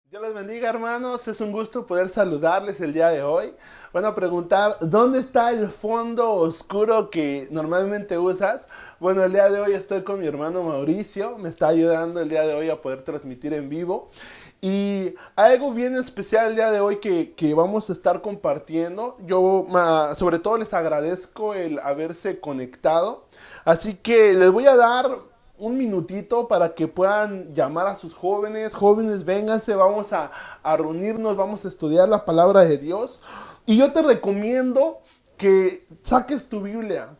Dios les bendiga, hermanos. Es un gusto poder saludarles el día de hoy. Van a preguntar, ¿dónde está el fondo oscuro que normalmente usas? Bueno, el día de hoy estoy con mi hermano Mauricio. Me está ayudando el día de hoy a poder transmitir en vivo. Y hay algo bien especial el día de hoy que vamos a estar compartiendo. Sobre todo les agradezco el haberse conectado. Así que les voy a dar un minutito para que puedan llamar a sus jóvenes. Jóvenes, vénganse, vamos a reunirnos, vamos a estudiar la palabra de Dios. Y yo te recomiendo que saques tu Biblia,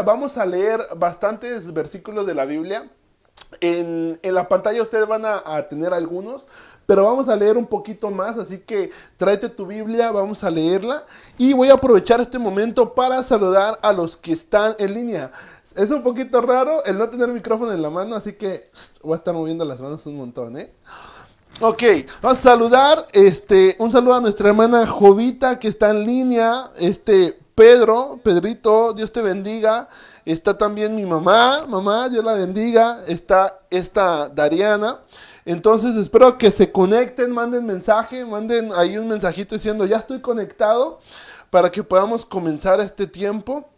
Vamos a leer bastantes versículos de la Biblia. En la pantalla ustedes van a tener algunos, pero vamos a leer un poquito más, así que tráete tu Biblia, vamos a leerla y voy a aprovechar este momento para saludar a los que están en línea. Es un poquito raro el no tener micrófono en la mano, así que voy a estar moviendo las manos un montón, ¿eh? Ok, vamos a saludar, un saludo a nuestra hermana Jovita que está en línea, Pedrito, Dios te bendiga. Está también mi mamá, Dios la bendiga. Está esta Dariana. Entonces espero que se conecten, manden mensaje, manden ahí un mensajito diciendo ya estoy conectado para que podamos comenzar este tiempo.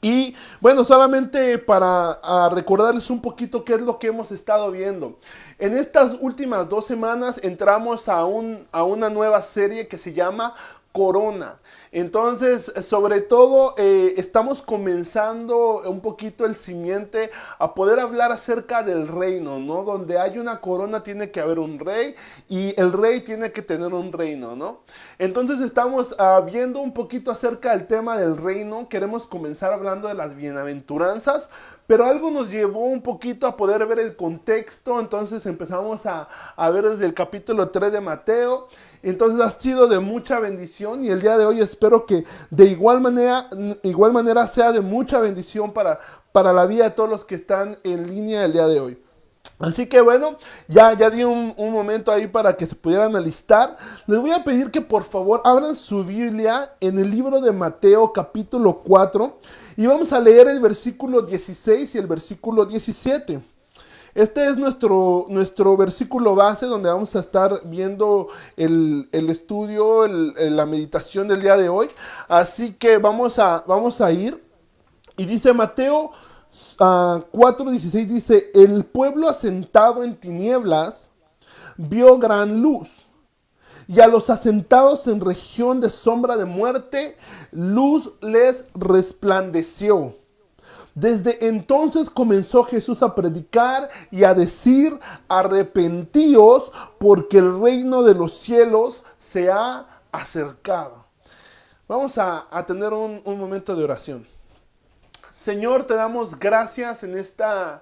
Y bueno, solamente para recordarles un poquito qué es lo que hemos estado viendo. En estas últimas 2 semanas entramos a una nueva serie que se llama Corona. Entonces, sobre todo, estamos comenzando un poquito el simiente a poder hablar acerca del reino, ¿no? Donde hay una corona tiene que haber un rey y el rey tiene que tener un reino, ¿no? Entonces estamos viendo un poquito acerca del tema del reino. Queremos comenzar hablando de las bienaventuranzas, pero algo nos llevó un poquito a poder ver el contexto. Entonces empezamos a ver desde el capítulo 3 de Mateo. Entonces ha sido de mucha bendición y el día de hoy espero que de igual manera sea de mucha bendición para la vida de todos los que están en línea el día de hoy. Así que bueno, ya di un momento ahí para que se pudieran alistar. Les voy a pedir que por favor abran su Biblia en el libro de Mateo capítulo 4 y vamos a leer el versículo 16 y el versículo 17. Este es nuestro versículo base donde vamos a estar viendo el estudio, la meditación del día de hoy. Así que vamos a ir. Y dice Mateo 4:16, dice, el pueblo asentado en tinieblas vio gran luz. Y a los asentados en región de sombra de muerte, luz les resplandeció. Desde entonces comenzó Jesús a predicar y a decir, arrepentíos porque el reino de los cielos se ha acercado. Vamos a tener un momento de oración. Señor, te damos gracias en esta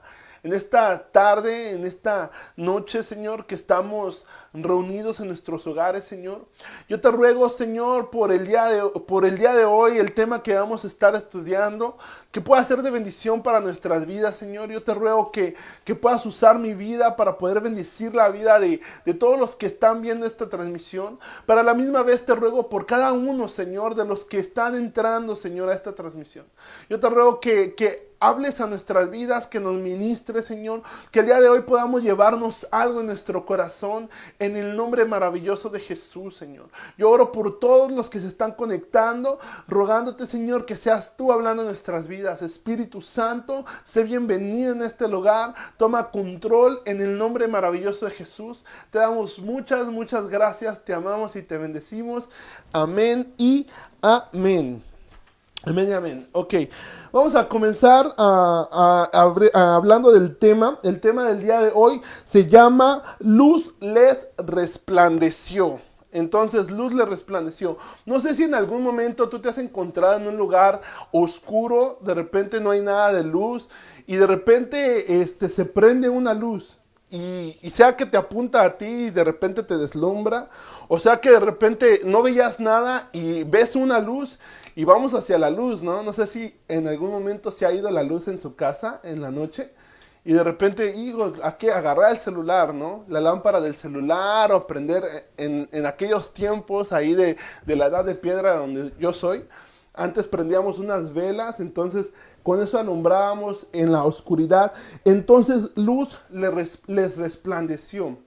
tarde, en esta noche, Señor, que estamos reunidos en nuestros hogares, Señor. Yo te ruego, Señor, por el día de hoy, el tema que vamos a estar estudiando, que pueda ser de bendición para nuestras vidas, Señor. Yo te ruego que puedas usar mi vida para poder bendecir la vida de todos los que están viendo esta transmisión. Para la misma vez te ruego por cada uno, Señor, de los que están entrando, Señor, a esta transmisión. Yo te ruego que hables a nuestras vidas, que nos ministres, Señor, que el día de hoy podamos llevarnos algo en nuestro corazón, en el nombre maravilloso de Jesús, Señor. Yo oro por todos los que se están conectando, rogándote, Señor, que seas tú hablando en nuestras vidas. Espíritu Santo, sé bienvenido en este lugar, toma control en el nombre maravilloso de Jesús. Te damos muchas gracias, te amamos y te bendecimos. Amén y amén. Amén y amén. Ok, vamos a comenzar hablando del tema. El tema del día de hoy se llama Luz les resplandeció. Entonces, luz le resplandeció. No sé si en algún momento tú te has encontrado en un lugar oscuro, de repente no hay nada de luz y de repente se prende una luz. Y sea que te apunta a ti y de repente te deslumbra, o sea que de repente no veías nada y ves una luz y vamos hacia la luz, ¿no? No sé si en algún momento se ha ido la luz en su casa en la noche y de repente, digo, hay que agarrar el celular, ¿no? La lámpara del celular o prender en aquellos tiempos ahí de la edad de piedra donde yo soy. Antes prendíamos unas velas, entonces con eso alumbrábamos en la oscuridad. Entonces luz les resplandeció.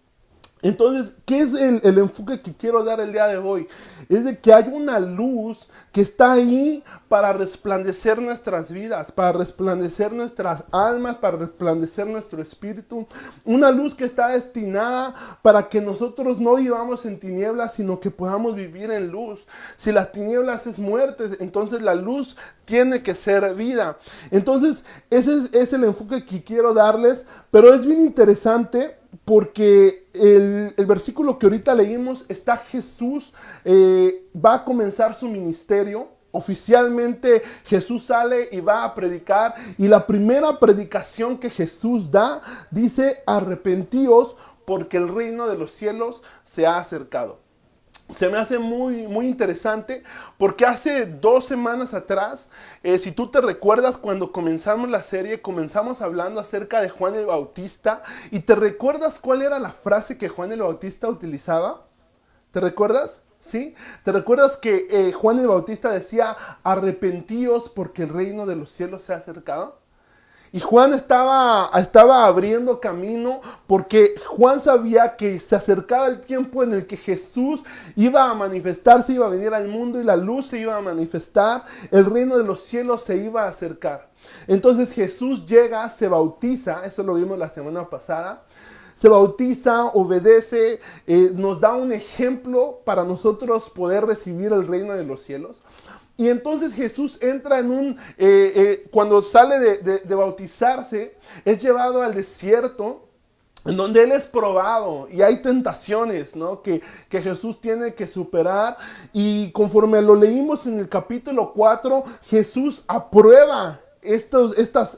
Entonces, ¿qué es el enfoque que quiero dar el día de hoy? Es de que hay una luz que está ahí para resplandecer nuestras vidas, para resplandecer nuestras almas, para resplandecer nuestro espíritu. Una luz que está destinada para que nosotros no vivamos en tinieblas, sino que podamos vivir en luz. Si las tinieblas es muerte, entonces la luz tiene que ser vida. Entonces, ese es el enfoque que quiero darles, pero es bien interesante porque el versículo que ahorita leímos está Jesús, va a comenzar su ministerio. Oficialmente Jesús sale y va a predicar, y la primera predicación que Jesús da dice: arrepentíos porque el reino de los cielos se ha acercado. Se me hace muy interesante porque hace 2 semanas atrás, si tú te recuerdas, cuando comenzamos la serie, comenzamos hablando acerca de Juan el Bautista. ¿Y te recuerdas cuál era la frase que Juan el Bautista utilizaba? ¿Te recuerdas? ¿Sí? ¿Te recuerdas que Juan el Bautista decía: arrepentíos porque el reino de los cielos se ha acercado? Y Juan estaba abriendo camino porque Juan sabía que se acercaba el tiempo en el que Jesús iba a manifestarse, iba a venir al mundo y la luz se iba a manifestar, el reino de los cielos se iba a acercar. Entonces Jesús llega, se bautiza, eso lo vimos la semana pasada, se bautiza, obedece, nos da un ejemplo para nosotros poder recibir el reino de los cielos. Y entonces Jesús entra en cuando sale de bautizarse, es llevado al desierto, en donde Él es probado y hay tentaciones, ¿no? que Jesús tiene que superar. Y conforme lo leímos en el capítulo 4, Jesús aprueba estas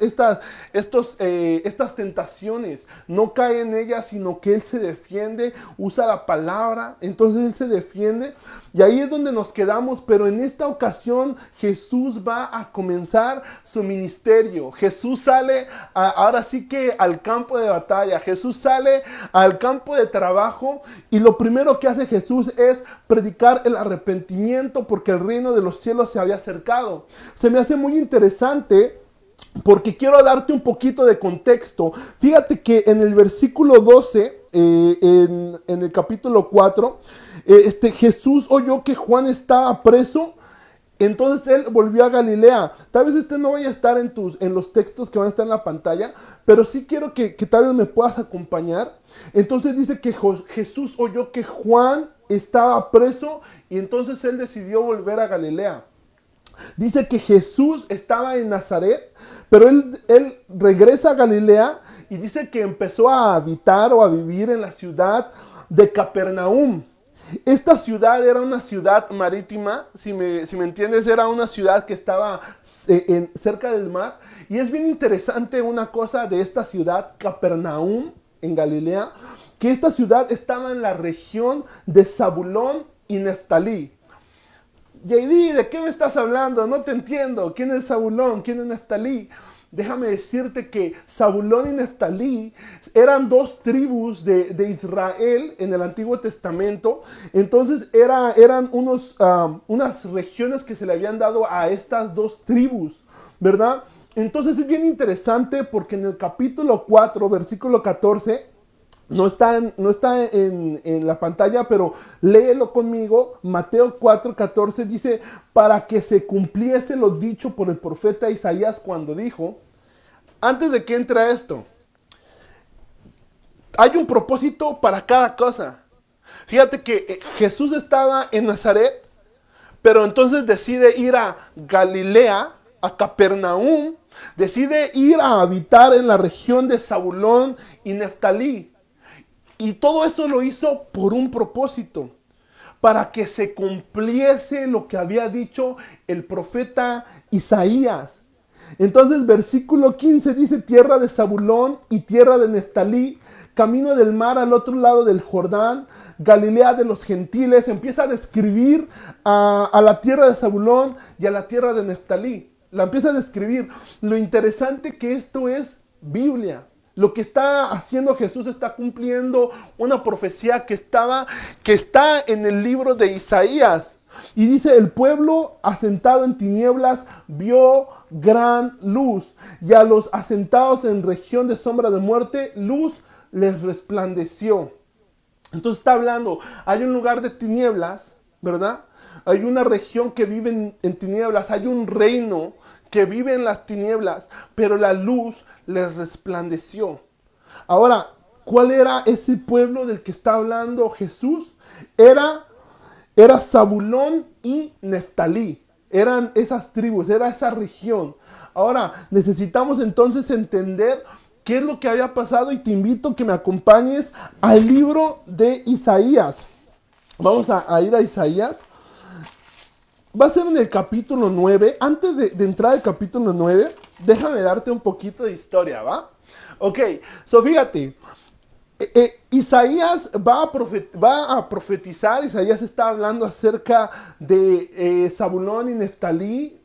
tentaciones, no cae en ellas, sino que Él se defiende, usa la palabra, entonces Él se defiende, y ahí es donde nos quedamos. Pero en esta ocasión Jesús va a comenzar su ministerio. Jesús sale ahora sí que al campo de batalla, Jesús sale al campo de trabajo, y lo primero que hace Jesús es predicar el arrepentimiento porque el reino de los cielos se había acercado. Se me hace muy interesante porque quiero darte un poquito de contexto. Fíjate que en el versículo 12, en el capítulo 4, Jesús oyó que Juan estaba preso. Entonces él volvió a Galilea. Tal vez no vaya a estar en los textos que van a estar en la pantalla, pero sí quiero que tal vez me puedas acompañar. Entonces dice que Jesús oyó que Juan estaba preso, y entonces él decidió volver a Galilea. Dice que Jesús estaba en Nazaret, pero él regresa a Galilea, y dice que empezó a habitar o a vivir en la ciudad de Capernaum. Esta ciudad era una ciudad marítima, si me entiendes, era una ciudad que estaba cerca del mar. Y es bien interesante una cosa de esta ciudad, Capernaum, en Galilea, que esta ciudad estaba en la región de Zabulón y Neftalí. JD, ¿de qué me estás hablando? No te entiendo. ¿Quién es Zabulón? ¿Quién es Neftalí? Déjame decirte que Zabulón y Neftalí eran dos tribus de Israel en el Antiguo Testamento. Entonces eran unas regiones que se le habían dado a estas dos tribus, ¿verdad? Entonces es bien interesante porque en el capítulo 4, versículo 14, no está en la pantalla, pero léelo conmigo. Mateo 4:14 dice: para que se cumpliese lo dicho por el profeta Isaías cuando dijo. Antes de que entre esto, hay un propósito para cada cosa. Fíjate que Jesús estaba en Nazaret, pero entonces decide ir a Galilea, a Capernaum, decide ir a habitar en la región de Zabulón y Neftalí. Y todo eso lo hizo por un propósito, para que se cumpliese lo que había dicho el profeta Isaías. Entonces versículo 15 dice: tierra de Zabulón y tierra de Neftalí, camino del mar al otro lado del Jordán, Galilea de los gentiles. Empieza a describir a la tierra de Zabulón y a la tierra de Neftalí. La empieza a describir. Lo interesante que esto es Biblia. Lo que está haciendo Jesús está cumpliendo una profecía que está en el libro de Isaías. Y dice: el pueblo asentado en tinieblas vio gran luz, y a los asentados en región de sombra de muerte, luz les resplandeció. Entonces está hablando, hay un lugar de tinieblas, ¿verdad? Hay una región que vive en tinieblas, hay un reino que vive en las tinieblas, pero la luz les resplandeció. Ahora, ¿cuál era ese pueblo del que está hablando Jesús? Era, era Zabulón y Neftalí. Eran esas tribus, era esa región. Ahora, necesitamos entonces entender qué es lo que había pasado y te invito a que me acompañes al libro de Isaías. Vamos a ir a Isaías. Va a ser en el capítulo 9. Antes de entrar al capítulo 9, déjame darte un poquito de historia, ¿va? Ok, so fíjate, Isaías va a profetizar. Isaías está hablando acerca de Zabulón y Neftalí.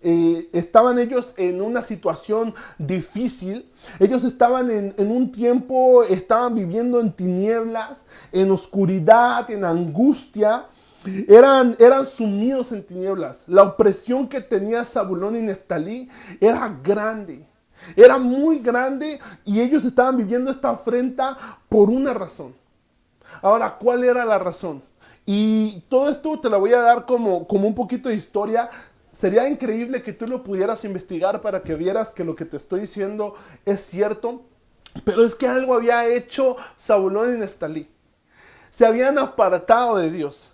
Estaban ellos en una situación difícil. Ellos estaban en un tiempo, estaban viviendo en tinieblas, en oscuridad, en angustia. Eran sumidos en tinieblas. La opresión que tenía Zabulón y Neftalí era grande. Era muy grande y ellos estaban viviendo esta afrenta por una razón. Ahora, ¿cuál era la razón? Y todo esto te lo voy a dar como un poquito de historia. Sería increíble que tú lo pudieras investigar para que vieras que lo que te estoy diciendo es cierto. Pero es que algo había hecho Zabulón y Neftalí. Se habían apartado de Dios.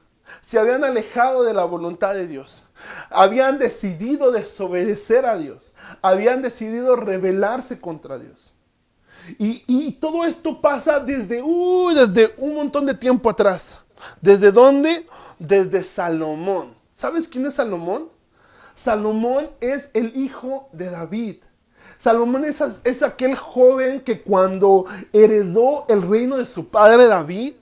Se habían alejado de la voluntad de Dios. Habían decidido desobedecer a Dios. Habían decidido rebelarse contra Dios. Y todo esto pasa desde un montón de tiempo atrás. ¿Desde dónde? Desde Salomón. ¿Sabes quién es Salomón? Salomón es el hijo de David. Salomón es aquel joven que cuando heredó el reino de su padre David,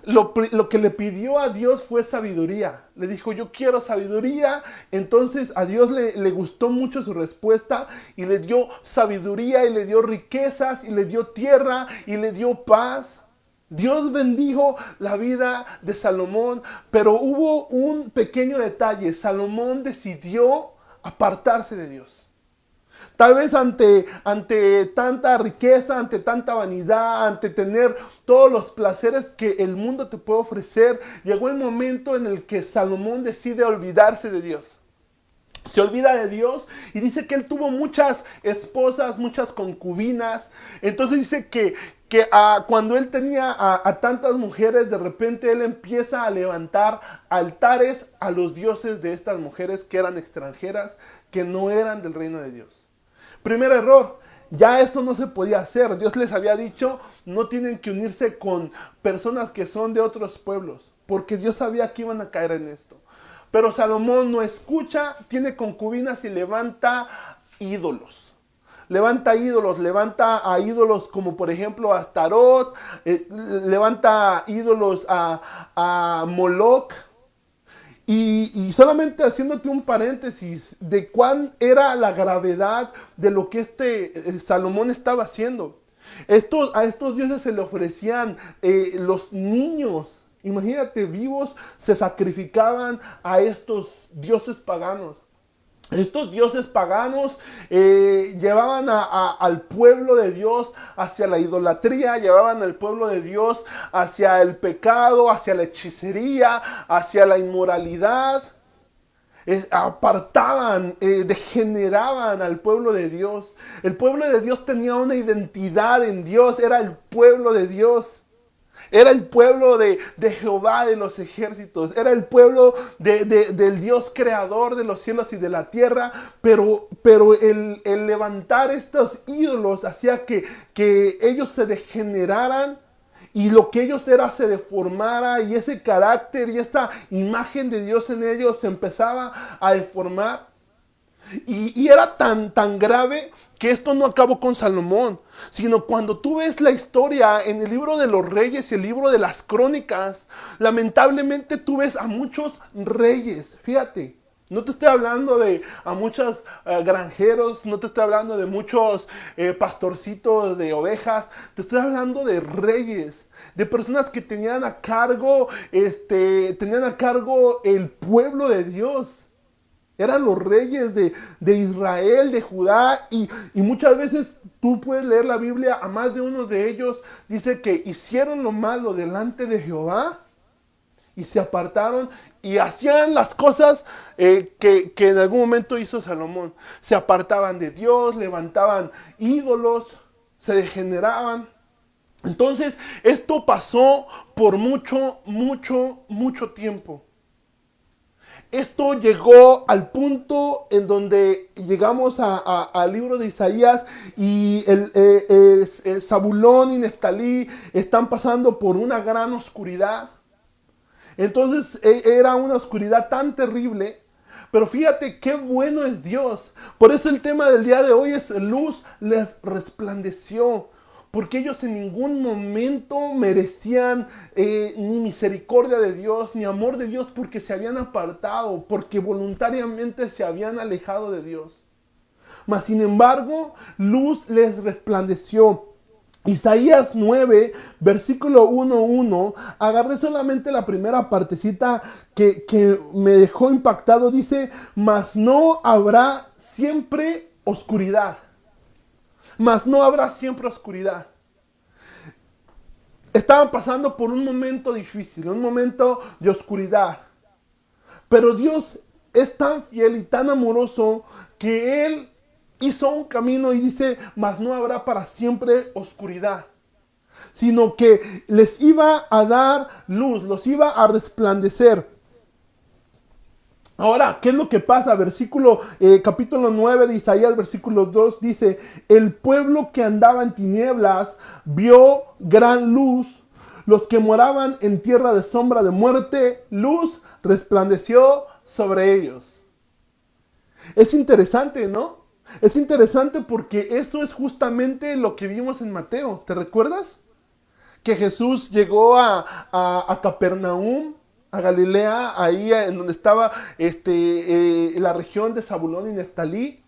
lo que le pidió a Dios fue sabiduría. Le dijo, yo quiero sabiduría. Entonces a Dios le gustó mucho su respuesta y le dio sabiduría y le dio riquezas y le dio tierra y le dio paz. Dios bendijo la vida de Salomón, pero hubo un pequeño detalle. Salomón decidió apartarse de Dios. Tal vez ante tanta riqueza, ante tanta vanidad, ante tener todos los placeres que el mundo te puede ofrecer, llegó el momento en el que Salomón decide olvidarse de Dios. Se olvida de Dios y dice que él tuvo muchas esposas, muchas concubinas. Entonces dice que cuando él tenía a tantas mujeres, de repente él empieza a levantar altares a los dioses de estas mujeres que eran extranjeras, que no eran del reino de Dios. Primer error, ya eso no se podía hacer. Dios les había dicho, no tienen que unirse con personas que son de otros pueblos, porque Dios sabía que iban a caer en esto. Pero Salomón no escucha, tiene concubinas y levanta ídolos. Levanta a ídolos como por ejemplo a Astarot, levanta ídolos a Moloch. Y solamente haciéndote un paréntesis de cuán era la gravedad de lo que Salomón estaba haciendo. A estos dioses se le ofrecían los niños, imagínate, vivos, se sacrificaban a estos dioses paganos. Estos dioses paganos llevaban al pueblo de Dios hacia la idolatría, llevaban al pueblo de Dios hacia el pecado, hacia la hechicería, hacia la inmoralidad. Apartaban, degeneraban al pueblo de Dios. El pueblo de Dios tenía una identidad en Dios, era el pueblo de Dios. Era el pueblo de Jehová de los ejércitos. Era el pueblo del Dios creador de los cielos y de la tierra. Pero el levantar estos ídolos hacía que ellos se degeneraran. Y lo que ellos eran se deformara. Y ese carácter y esa imagen de Dios en ellos se empezaba a deformar. Y era tan grave que esto no acabó con Salomón, sino cuando tú ves la historia en el libro de los reyes y el libro de las crónicas, lamentablemente tú ves a muchos reyes, fíjate. No te estoy hablando de a muchos granjeros, no te estoy hablando de muchos pastorcitos de ovejas, te estoy hablando de reyes, de personas que tenían a cargo el pueblo de Dios. Eran los reyes de Israel, de Judá, y muchas veces tú puedes leer la Biblia, a más de uno de ellos dice que hicieron lo malo delante de Jehová y se apartaron y hacían las cosas que en algún momento hizo Salomón. Se apartaban de Dios, levantaban ídolos, se degeneraban. Entonces, esto pasó por mucho tiempo. Esto llegó al punto en donde llegamos al libro de Isaías y Zabulón y Neftalí están pasando por una gran oscuridad. Entonces era una oscuridad tan terrible, pero fíjate qué bueno es Dios. Por eso el tema del día de hoy es luz les resplandeció. Porque ellos en ningún momento merecían ni misericordia de Dios, ni amor de Dios, porque se habían apartado, porque voluntariamente se habían alejado de Dios. Mas sin embargo, luz les resplandeció. Isaías 9, versículo 1:1, agarré solamente la primera partecita que me dejó impactado. Dice, mas no habrá siempre oscuridad. Mas no habrá siempre oscuridad. Estaban pasando por un momento difícil, un momento de oscuridad. Pero Dios es tan fiel y tan amoroso que Él hizo un camino y dice, mas no habrá para siempre oscuridad. Sino que les iba a dar luz, los iba a resplandecer. Ahora, ¿qué es lo que pasa? Capítulo 9 de Isaías, versículo 2 dice, el pueblo que andaba en tinieblas vio gran luz, los que moraban en tierra de sombra de muerte, luz resplandeció sobre ellos. Es interesante, ¿no? Es interesante porque eso es justamente lo que vimos en Mateo, ¿te recuerdas? Que Jesús llegó a Capernaum, a Galilea, ahí en donde estaba la región de Zabulón y Neftalí.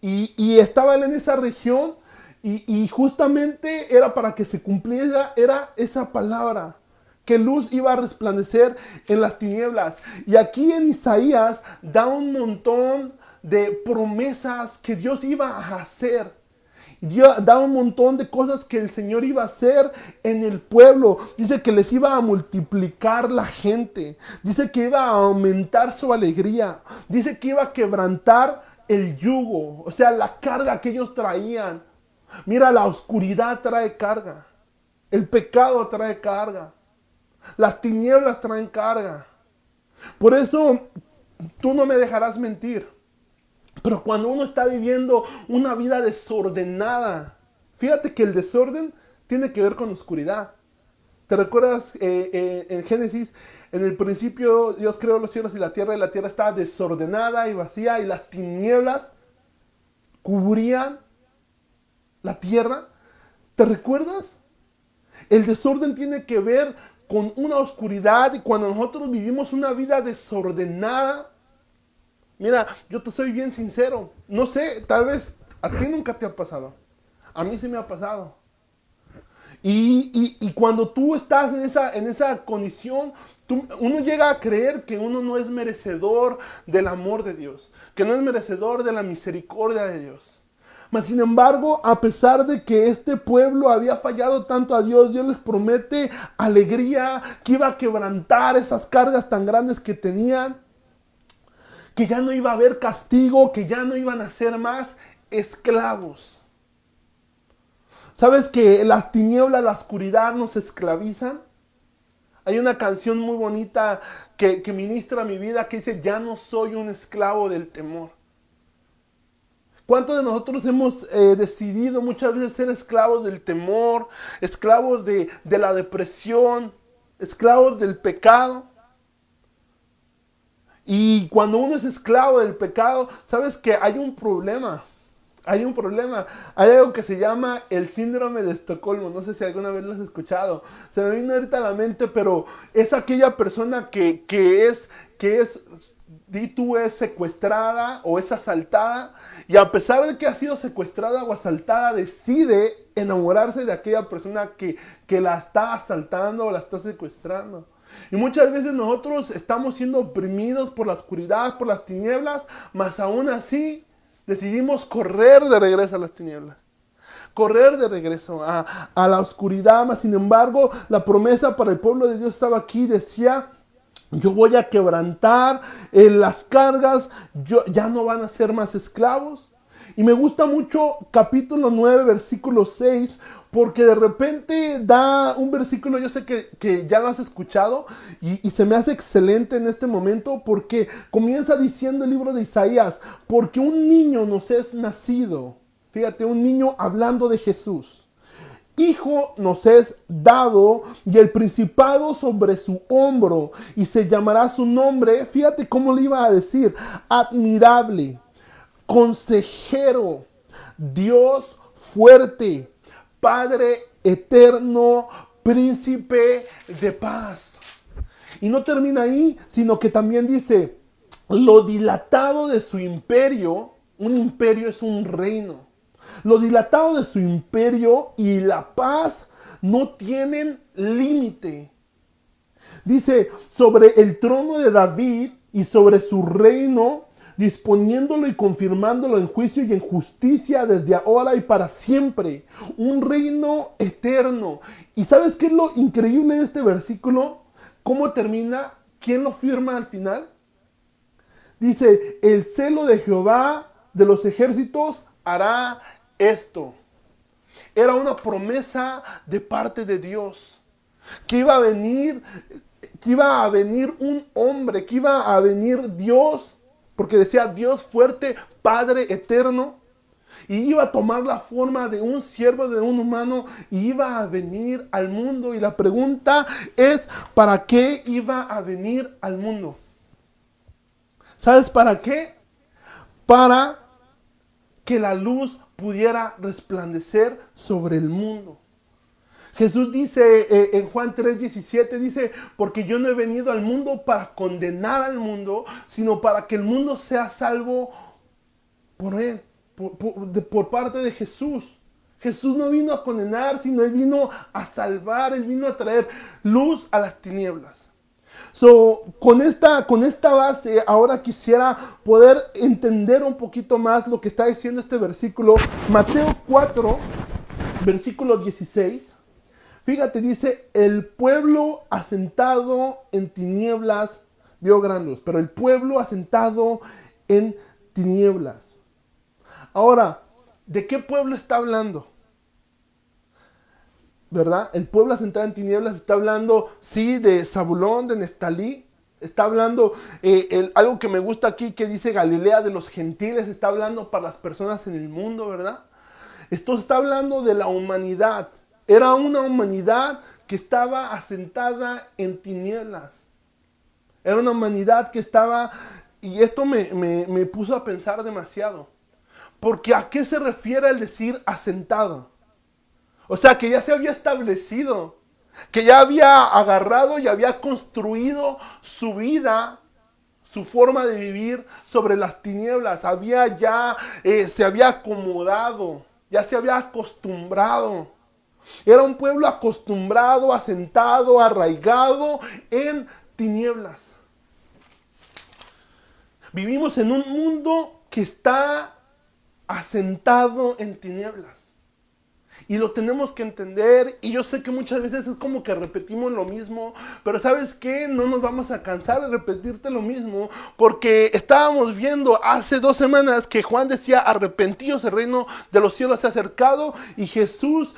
Y estaba él en esa región y justamente era para que se cumpliera, era esa palabra, que luz iba a resplandecer en las tinieblas. Y aquí en Isaías da un montón de promesas que Dios iba a hacer. Dios da un montón de cosas que el Señor iba a hacer en el pueblo. Dice que les iba a multiplicar la gente. Dice que iba a aumentar su alegría. Dice que iba a quebrantar el yugo. O sea, la carga que ellos traían. Mira, la oscuridad trae carga. El pecado trae carga. Las tinieblas traen carga. Por eso, tú no me dejarás mentir. Pero cuando uno está viviendo una vida desordenada, fíjate que el desorden tiene que ver con oscuridad. ¿Te recuerdas en Génesis? En el principio Dios creó los cielos y la tierra estaba desordenada y vacía y las tinieblas cubrían la tierra. ¿Te recuerdas? El desorden tiene que ver con una oscuridad y cuando nosotros vivimos una vida desordenada, mira, yo te soy bien sincero. No sé, tal vez a ti nunca te ha pasado. A mí sí me ha pasado. Y cuando tú estás en esa condición, uno llega a creer que uno no es merecedor del amor de Dios. Que no es merecedor de la misericordia de Dios. Mas sin embargo, a pesar de que este pueblo había fallado tanto a Dios, Dios les promete alegría, que iba a quebrantar esas cargas tan grandes que tenían. Que ya no iba a haber castigo, que ya no iban a ser más esclavos. ¿Sabes que las tinieblas, la oscuridad nos esclavizan? Hay una canción muy bonita que ministra mi vida que dice, ya no soy un esclavo del temor. ¿Cuántos de nosotros hemos decidido muchas veces ser esclavos del temor, esclavos de la depresión, esclavos del pecado? Y cuando uno es esclavo del pecado, sabes que hay un problema. Hay un problema. Hay algo que se llama el síndrome de Estocolmo. No sé si alguna vez lo has escuchado. Se me vino ahorita a la mente, pero es aquella persona que es di tú, es secuestrada o es asaltada, y a pesar de que ha sido secuestrada o asaltada, decide enamorarse de aquella persona que la está asaltando o la está secuestrando. Y muchas veces nosotros estamos siendo oprimidos por la oscuridad, por las tinieblas, mas aún así decidimos correr de regreso a las tinieblas. Correr de regreso a la oscuridad, mas sin embargo la promesa para el pueblo de Dios estaba aquí, decía: yo voy a quebrantar las cargas, ya no van a ser más esclavos. Y me gusta mucho capítulo 9, versículo 6, porque de repente da un versículo, yo sé que ya lo has escuchado, y se me hace excelente en este momento, porque comienza diciendo el libro de Isaías: porque un niño nos es nacido. Fíjate, un niño hablando de Jesús. Hijo nos es dado, y el principado sobre su hombro, y se llamará su nombre. Fíjate cómo le iba a decir: admirable, consejero, Dios fuerte, Padre eterno, príncipe de paz. Y no termina ahí, sino que también dice: lo dilatado de su imperio. Un imperio es un reino. Lo dilatado de su imperio y la paz no tienen límite. Dice: sobre el trono de David y sobre su reino, disponiéndolo y confirmándolo en juicio y en justicia desde ahora y para siempre. Un reino eterno. ¿Y sabes qué es lo increíble de este versículo? ¿Cómo termina? ¿Quién lo firma al final? Dice: el celo de Jehová de los ejércitos hará esto. Era una promesa de parte de Dios, que iba a venir un hombre, que iba a venir Dios, porque decía Dios fuerte, Padre eterno, y iba a tomar la forma de un siervo, de un humano, y iba a venir al mundo. Y la pregunta es: ¿para qué iba a venir al mundo? ¿Sabes para qué? Para que la luz pudiera resplandecer sobre el mundo. Jesús dice en Juan 3:17, dice: porque yo no he venido al mundo para condenar al mundo, sino para que el mundo sea salvo por él, por parte de Jesús. Jesús no vino a condenar, sino Él vino a salvar, Él vino a traer luz a las tinieblas. Con esta base, ahora quisiera poder entender un poquito más lo que está diciendo este versículo. Mateo 4, versículo 16. Fíjate, dice: el pueblo asentado en tinieblas vio gran luz. Pero el pueblo asentado en tinieblas. Ahora, ¿de qué pueblo está hablando? ¿Verdad? El pueblo asentado en tinieblas está hablando, sí, de Zabulón, de Neftalí. Está hablando, algo que me gusta aquí, que dice Galilea de los gentiles. Está hablando para las personas en el mundo, ¿verdad? Esto está hablando de la humanidad. Era una humanidad que estaba asentada en tinieblas. Era una humanidad que estaba... Y esto me puso a pensar demasiado. Porque ¿a qué se refiere el decir asentado? O sea, que ya se había establecido, que ya había agarrado y había construido su vida, su forma de vivir sobre las tinieblas. Se había acomodado, ya se había acostumbrado. Era un pueblo acostumbrado, asentado, arraigado en tinieblas. Vivimos en un mundo que está asentado en tinieblas. Y lo tenemos que entender. Y yo sé que muchas veces es como que repetimos lo mismo. Pero ¿sabes qué? No nos vamos a cansar de repetirte lo mismo. Porque estábamos viendo hace 2 semanas que Juan decía: arrepentíos, el reino de los cielos se ha acercado. Y Jesús,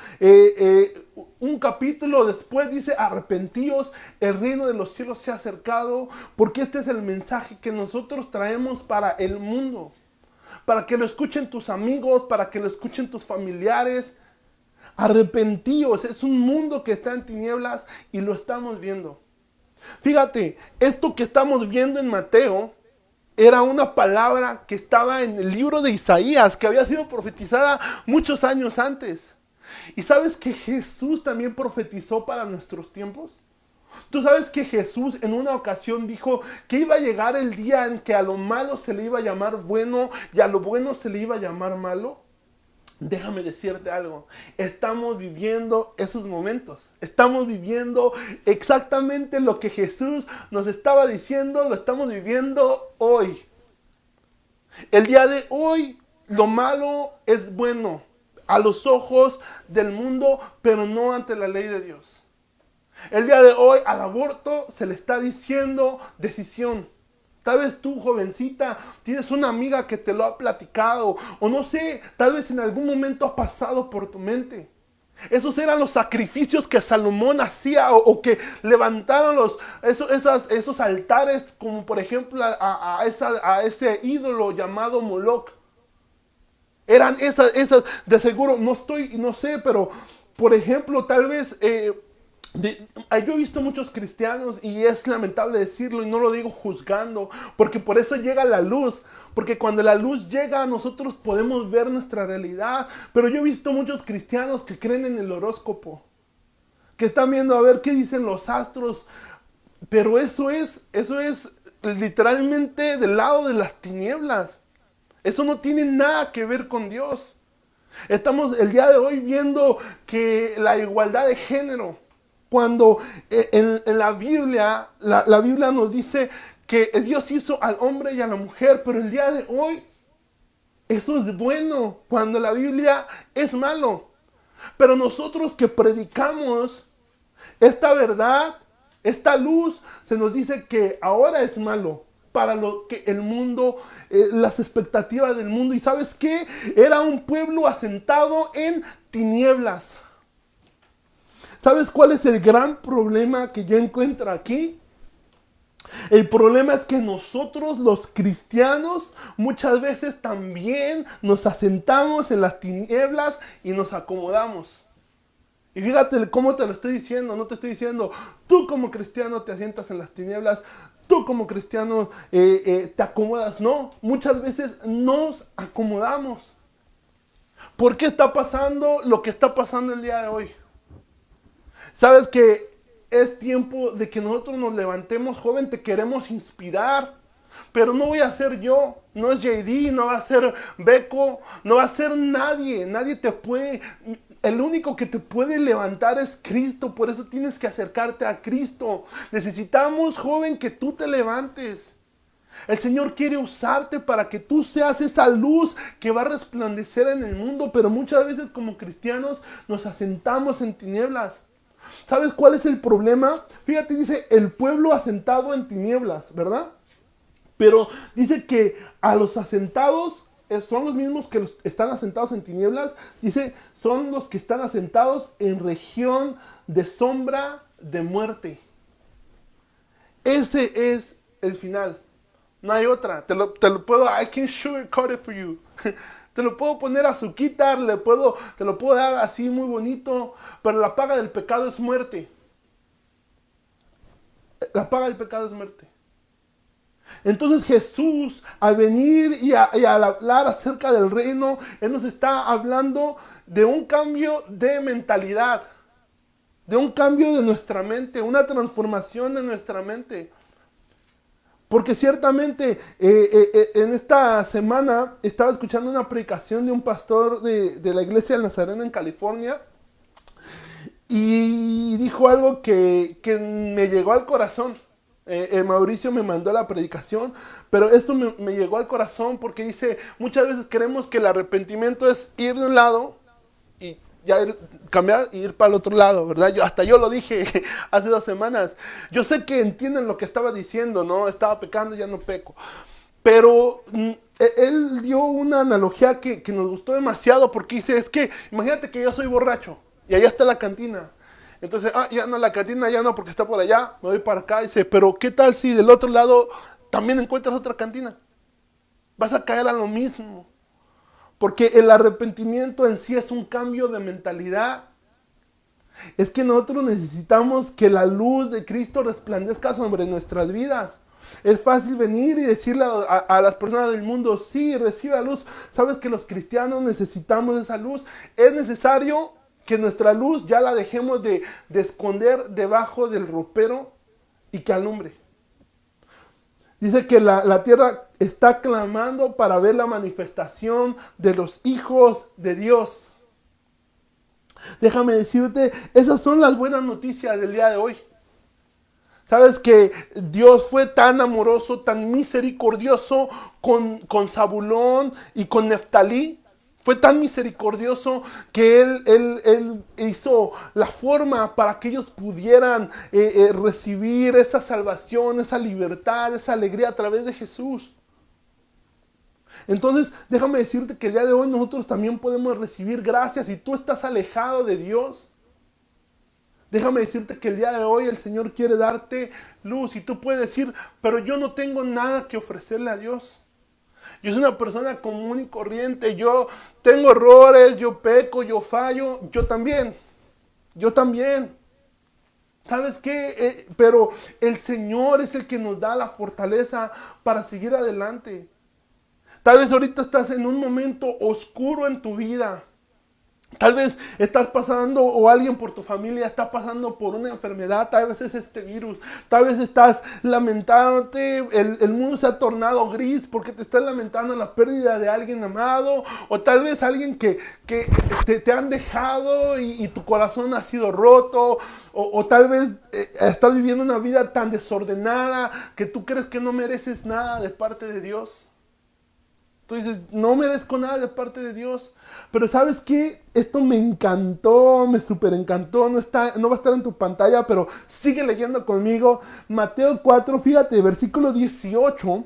un capítulo después, dice: arrepentíos, el reino de los cielos se ha acercado. Porque este es el mensaje que nosotros traemos para el mundo. Para que lo escuchen tus amigos, para que lo escuchen tus familiares. Arrepentíos, es un mundo que está en tinieblas y lo estamos viendo. Fíjate, esto que estamos viendo en Mateo era una palabra que estaba en el libro de Isaías, que había sido profetizada muchos años antes. ¿Y sabes que Jesús también profetizó para nuestros tiempos? Tú sabes que Jesús en una ocasión dijo que iba a llegar el día en que a lo malo se le iba a llamar bueno y a lo bueno se le iba a llamar malo. Déjame decirte algo, estamos viviendo esos momentos, estamos viviendo exactamente lo que Jesús nos estaba diciendo, lo estamos viviendo hoy. El día de hoy, lo malo es bueno a los ojos del mundo, pero no ante la ley de Dios. El día de hoy al aborto se le está diciendo decisión. Tal vez tú, jovencita, tienes una amiga que te lo ha platicado, o no sé, tal vez en algún momento ha pasado por tu mente. Esos eran los sacrificios que Salomón hacía o que levantaron esos altares, como por ejemplo a ese ídolo llamado Moloch. Eran esas, de seguro, no sé, pero por ejemplo, tal vez... yo he visto muchos cristianos y es lamentable decirlo y no lo digo juzgando, porque por eso llega la luz, porque cuando la luz llega nosotros podemos ver nuestra realidad, pero yo he visto muchos cristianos que creen en el horóscopo, que están viendo a ver qué dicen los astros, pero eso es literalmente del lado de las tinieblas, eso no tiene nada que ver con Dios. Estamos el día de hoy viendo que la igualdad de género, cuando en la Biblia, la Biblia nos dice que Dios hizo al hombre y a la mujer, pero el día de hoy eso es bueno, cuando la Biblia es malo. Pero nosotros que predicamos esta verdad, esta luz, se nos dice que ahora es malo para lo que el mundo, las expectativas del mundo. ¿Y sabes qué? Era un pueblo asentado en tinieblas. ¿Sabes cuál es el gran problema que yo encuentro aquí? El problema es que nosotros los cristianos muchas veces también nos asentamos en las tinieblas y nos acomodamos. Y fíjate cómo te lo estoy diciendo, no te estoy diciendo, tú como cristiano te asientas en las tinieblas, tú como cristiano te acomodas. No, muchas veces nos acomodamos. ¿Por qué está pasando lo que está pasando el día de hoy? Sabes que es tiempo de que nosotros nos levantemos, joven, te queremos inspirar. Pero no voy a ser yo, no es JD, no va a ser Beco, no va a ser nadie. Nadie te puede, el único que te puede levantar es Cristo. Por eso tienes que acercarte a Cristo. Necesitamos, joven, que tú te levantes. El Señor quiere usarte para que tú seas esa luz que va a resplandecer en el mundo. Pero muchas veces como cristianos nos asentamos en tinieblas. ¿Sabes cuál es el problema? Fíjate, dice el pueblo asentado en tinieblas, ¿verdad? Pero dice que a los asentados son los mismos que están asentados en tinieblas. Dice, son los que están asentados en región de sombra de muerte. Ese es el final. No hay otra. Te lo puedo, I can sugarcoat it for you. Te lo puedo poner azuquitar, te lo puedo dar así muy bonito, pero la paga del pecado es muerte. La paga del pecado es muerte. Entonces Jesús, al venir y al hablar acerca del reino, Él nos está hablando de un cambio de mentalidad, de un cambio de nuestra mente, una transformación de nuestra mente. Porque ciertamente en esta semana estaba escuchando una predicación de un pastor de la iglesia del Nazareno en California y dijo algo que me llegó al corazón. Mauricio me mandó la predicación, pero esto me llegó al corazón porque dice, muchas veces creemos que el arrepentimiento es ir de un lado y ya cambiar y ir para el otro lado, ¿verdad? Hasta yo lo dije hace 2 semanas. Yo sé que entienden lo que estaba diciendo, ¿no? Estaba pecando, ya no peco. Pero él dio una analogía que nos gustó demasiado porque dice, es que imagínate que yo soy borracho y allá está la cantina. Entonces, ya no, la cantina ya no porque está por allá, me voy para acá. Dice, pero ¿qué tal si del otro lado también encuentras otra cantina? Vas a caer a lo mismo. Porque el arrepentimiento en sí es un cambio de mentalidad. Es que nosotros necesitamos que la luz de Cristo resplandezca sobre nuestras vidas. Es fácil venir y decirle a las personas del mundo, sí, recibe la luz. Sabes que los cristianos necesitamos esa luz. Es necesario que nuestra luz ya la dejemos de esconder debajo del ropero y que alumbre. Dice que la tierra está clamando para ver la manifestación de los hijos de Dios. Déjame decirte, esas son las buenas noticias del día de hoy. Sabes que Dios fue tan amoroso, tan misericordioso con Zabulón y con Neftalí. Fue tan misericordioso que Él hizo la forma para que ellos pudieran recibir esa salvación, esa libertad, esa alegría a través de Jesús. Entonces, déjame decirte que el día de hoy nosotros también podemos recibir gracias. Si tú estás alejado de Dios, déjame decirte que el día de hoy el Señor quiere darte luz. Y tú puedes decir, pero yo no tengo nada que ofrecerle a Dios. Yo soy una persona común y corriente. Yo tengo errores, yo peco, yo fallo. Yo también. ¿Sabes qué? Pero el Señor es el que nos da la fortaleza para seguir adelante. Tal vez ahorita estás en un momento oscuro en tu vida. Tal vez estás pasando o alguien por tu familia está pasando por una enfermedad. Tal vez es este virus. Tal vez estás lamentándote. El mundo se ha tornado gris porque te estás lamentando la pérdida de alguien amado. O tal vez alguien que te han dejado y tu corazón ha sido roto. O tal vez estás viviendo una vida tan desordenada que tú crees que no mereces nada de parte de Dios. Tú dices, no merezco nada de parte de Dios. Pero ¿sabes qué? Esto me encantó, me súper encantó. No va a estar en tu pantalla, pero sigue leyendo conmigo. Mateo 4, fíjate, versículo 18.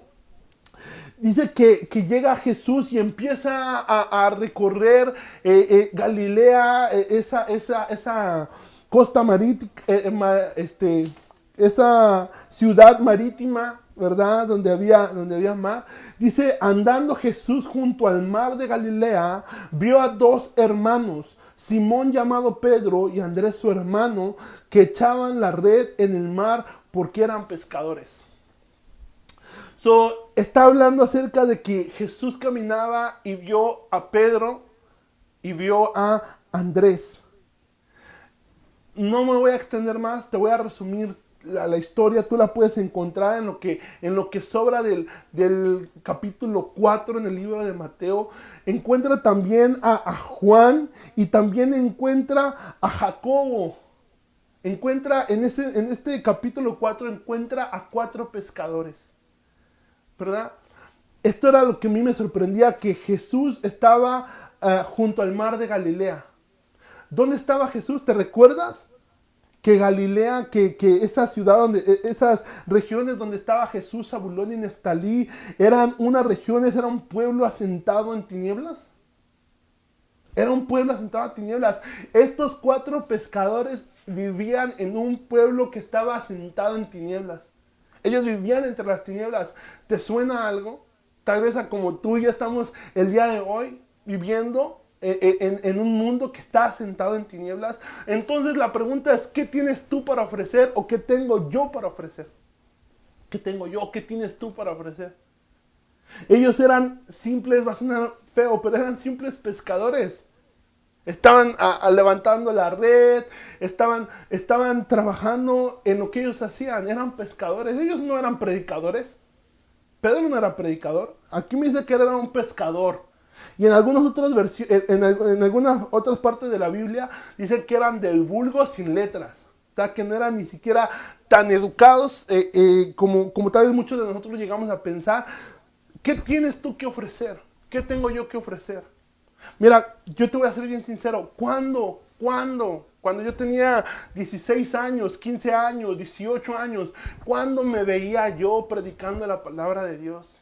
Dice que llega Jesús y empieza a recorrer Galilea, esa costa marítima, esa ciudad marítima, ¿verdad? Donde había mar. Dice, andando Jesús junto al mar de Galilea, vio a dos hermanos, Simón llamado Pedro y Andrés su hermano, que echaban la red en el mar porque eran pescadores. Está hablando acerca de que Jesús caminaba y vio a Pedro y vio a Andrés. No me voy a extender más, te voy a resumir la historia. Tú la puedes encontrar en lo que sobra del capítulo 4 en el libro de Mateo. Encuentra también a Juan y también encuentra a Jacobo. Encuentra en este capítulo 4 encuentra a 4 pescadores, ¿verdad? Esto era lo que a mí me sorprendía, que Jesús estaba junto al mar de Galilea. ¿Dónde estaba Jesús? ¿Te recuerdas? Que Galilea, que esa ciudad, esas regiones donde estaba Jesús, Zabulón y Neftalí, eran unas regiones, era un pueblo asentado en tinieblas. Era un pueblo asentado en tinieblas. Estos 4 pescadores vivían en un pueblo que estaba asentado en tinieblas. Ellos vivían entre las tinieblas. ¿Te suena algo? Tal vez a como tú y yo estamos el día de hoy viviendo en un mundo que está asentado en tinieblas. Entonces la pregunta es, ¿qué tienes tú para ofrecer o qué tengo yo para ofrecer? ¿Qué tengo yo? ¿Qué tienes tú para ofrecer? Ellos eran simples, va a sonar feo, pero eran simples pescadores. Estaban levantando la red, estaban trabajando en lo que ellos hacían, eran pescadores. Ellos no eran predicadores. Pedro no era predicador. Aquí me dice que era un pescador. Y en algunas otras partes de la Biblia dice que eran del vulgo sin letras. O sea, que no eran ni siquiera tan educados como tal vez muchos de nosotros llegamos a pensar. ¿Qué tienes tú que ofrecer? ¿Qué tengo yo que ofrecer? Mira, yo te voy a ser bien sincero. ¿Cuándo yo tenía 16 años, 15 años, 18 años, ¿cuándo me veía yo predicando la palabra de Dios?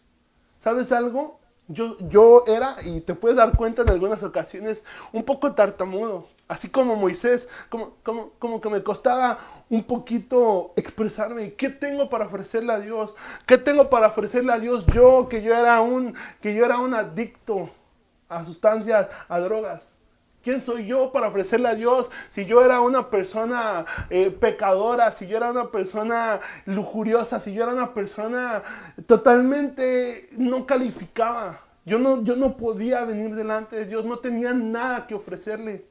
¿Sabes algo? Yo era, y te puedes dar cuenta en algunas ocasiones, un poco tartamudo. Así como Moisés, como que me costaba un poquito expresarme. ¿Qué tengo para ofrecerle a Dios? ¿Qué tengo para ofrecerle a Dios yo, que yo era un adicto a sustancias, a drogas? ¿Quién soy yo para ofrecerle a Dios si yo era una persona pecadora, si yo era una persona lujuriosa, si yo era una persona totalmente no calificaba? Yo no podía venir delante de Dios, no tenía nada que ofrecerle.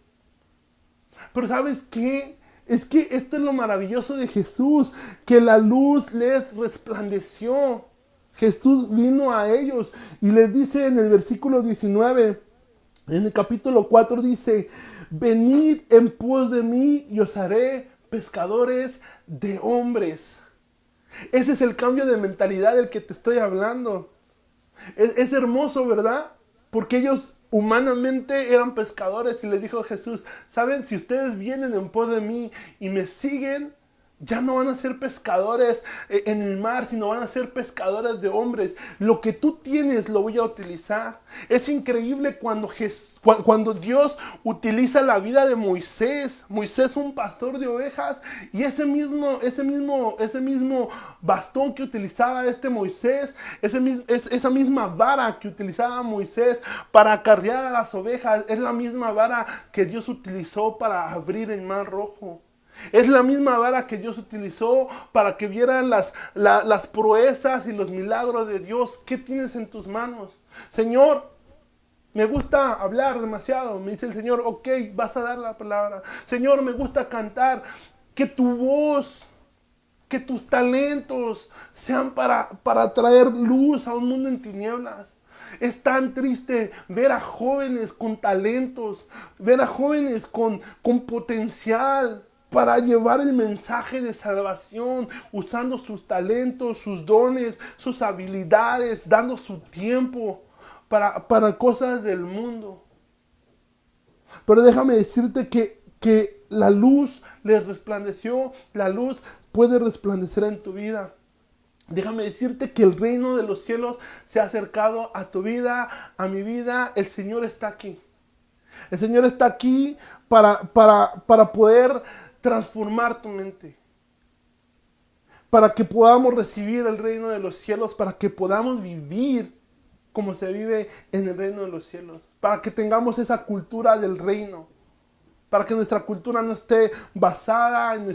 Pero ¿sabes qué? Es que esto es lo maravilloso de Jesús, que la luz les resplandeció. Jesús vino a ellos y les dice en el versículo 19, en el capítulo 4 dice, venid en pos de mí y os haré pescadores de hombres. Ese es el cambio de mentalidad del que te estoy hablando. Es hermoso, ¿verdad? Porque ellos humanamente eran pescadores y les dijo Jesús, ¿saben? Si ustedes vienen en pos de mí y me siguen, ya no van a ser pescadores en el mar, sino van a ser pescadores de hombres. Lo que tú tienes lo voy a utilizar. Es increíble cuando Dios utiliza la vida de Moisés. Moisés, un pastor de ovejas, y ese mismo bastón que utilizaba Moisés, esa misma vara que utilizaba Moisés para acarrear a las ovejas, es la misma vara que Dios utilizó para abrir el mar rojo. Es la misma vara que Dios utilizó para que vieran las proezas y los milagros de Dios. ¿Qué tienes en tus manos? Señor, me gusta hablar demasiado. Me dice el Señor, ok, vas a dar la palabra. Señor, me gusta cantar. Que tu voz, que tus talentos sean para traer luz a un mundo en tinieblas. Es tan triste ver a jóvenes con talentos, ver a jóvenes con potencial para llevar el mensaje de salvación, usando sus talentos, sus dones, sus habilidades, dando su tiempo para cosas del mundo. Pero déjame decirte que la luz les resplandeció, la luz puede resplandecer en tu vida. Déjame decirte que el reino de los cielos se ha acercado a tu vida, a mi vida. El Señor está aquí. El Señor está aquí para poder transformar tu mente, para que podamos recibir el reino de los cielos, para que podamos vivir como se vive en el reino de los cielos, para que tengamos esa cultura del reino, para que nuestra cultura no esté basada, ni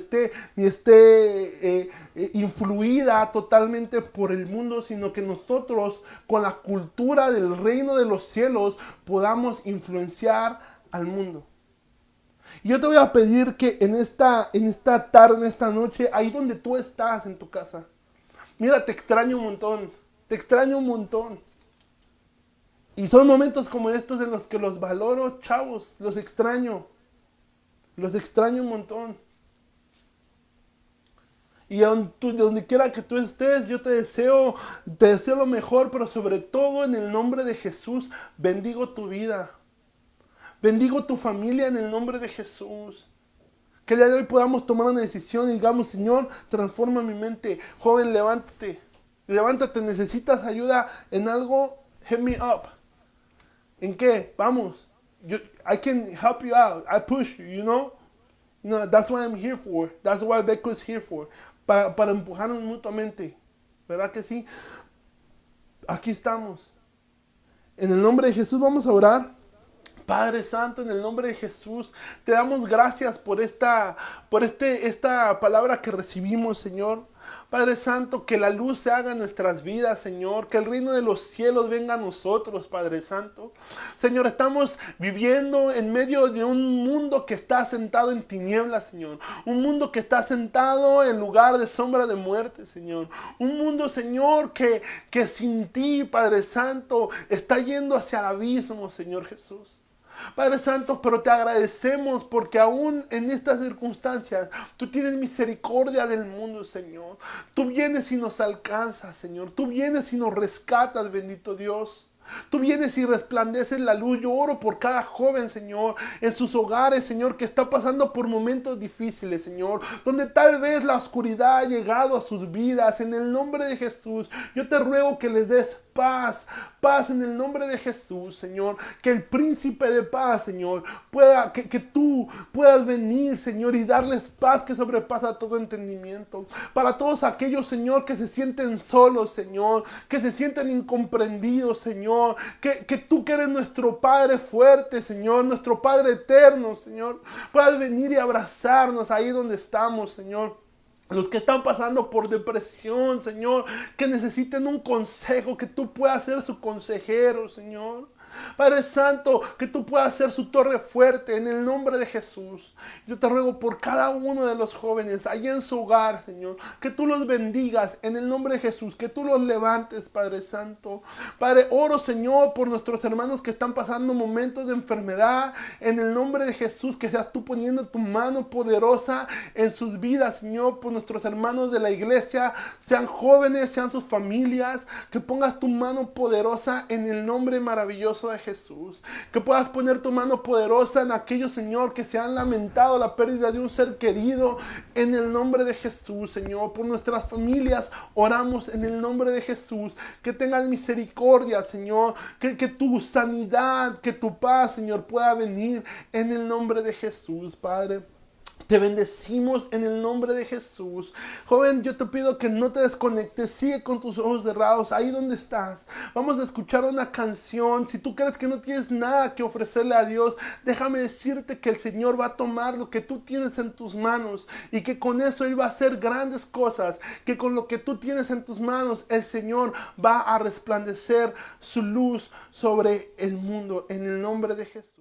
esté influida totalmente por el mundo, sino que nosotros con la cultura del reino de los cielos podamos influenciar al mundo. Y yo te voy a pedir que en esta tarde, en esta noche, ahí donde tú estás en tu casa, mira, te extraño un montón, te extraño un montón. Y son momentos como estos en los que los valoro, chavos, los extraño un montón. Y donde quiera que tú estés, yo te deseo lo mejor, pero sobre todo en el nombre de Jesús, bendigo tu vida. Bendigo tu familia en el nombre de Jesús. Que el día de hoy podamos tomar una decisión y digamos, Señor, transforma mi mente. Joven, levántate. Levántate, necesitas ayuda en algo, hit me up. ¿En qué? Vamos. I can help you out. I push you, you know? That's what I'm here for. That's what Becco is here for. Para empujarnos mutuamente. ¿Verdad que sí? Aquí estamos. En el nombre de Jesús vamos a orar. Padre Santo, en el nombre de Jesús, te damos gracias por esta palabra que recibimos, Señor. Padre Santo, que la luz se haga en nuestras vidas, Señor. Que el reino de los cielos venga a nosotros, Padre Santo. Señor, estamos viviendo en medio de un mundo que está sentado en tinieblas, Señor. Un mundo que está sentado en lugar de sombra de muerte, Señor. Un mundo, Señor, que sin ti, Padre Santo, está yendo hacia el abismo, Señor Jesús. Padre Santo, pero te agradecemos porque aún en estas circunstancias tú tienes misericordia del mundo, Señor. Tú vienes y nos alcanzas, Señor. Tú vienes y nos rescatas, bendito Dios. Tú vienes y resplandeces la luz. Yo oro por cada joven, Señor, en sus hogares, Señor, que está pasando por momentos difíciles, Señor, donde tal vez la oscuridad ha llegado a sus vidas. En el nombre de Jesús, yo te ruego que les des paz en el nombre de Jesús, Señor. Que el príncipe de paz, Señor, que tú puedas venir, Señor, y darles paz que sobrepasa todo entendimiento. Para todos aquellos, Señor, que se sienten solos, Señor, que se sienten incomprendidos, Señor, que tú que eres nuestro Padre fuerte, Señor, nuestro Padre eterno, Señor, puedas venir y abrazarnos ahí donde estamos, Señor. Los que están pasando por depresión, Señor, que necesiten un consejo, que tú puedas ser su consejero, Señor. Padre Santo, que tú puedas ser su torre fuerte en el nombre de Jesús. Yo te ruego por cada uno de los jóvenes ahí en su hogar, Señor, que tú los bendigas en el nombre de Jesús, que tú los levantes, Padre Santo. Padre, oro, Señor, por nuestros hermanos que están pasando momentos de enfermedad, en el nombre de Jesús, que seas tú poniendo tu mano poderosa en sus vidas, Señor, por nuestros hermanos de la iglesia, sean jóvenes, sean sus familias, que pongas tu mano poderosa en el nombre maravilloso de Jesús, que puedas poner tu mano poderosa en aquellos, Señor, que se han lamentado la pérdida de un ser querido, en el nombre de Jesús, Señor. Por nuestras familias oramos en el nombre de Jesús, que tengas misericordia, Señor, que tu sanidad, que tu paz, Señor, pueda venir en el nombre de Jesús, Padre. Te bendecimos en el nombre de Jesús. Joven, yo te pido que no te desconectes. Sigue con tus ojos cerrados ahí donde estás. Vamos a escuchar una canción. Si tú crees que no tienes nada que ofrecerle a Dios, déjame decirte que el Señor va a tomar lo que tú tienes en tus manos y que con eso Él va a hacer grandes cosas. Que con lo que tú tienes en tus manos, el Señor va a resplandecer su luz sobre el mundo en el nombre de Jesús.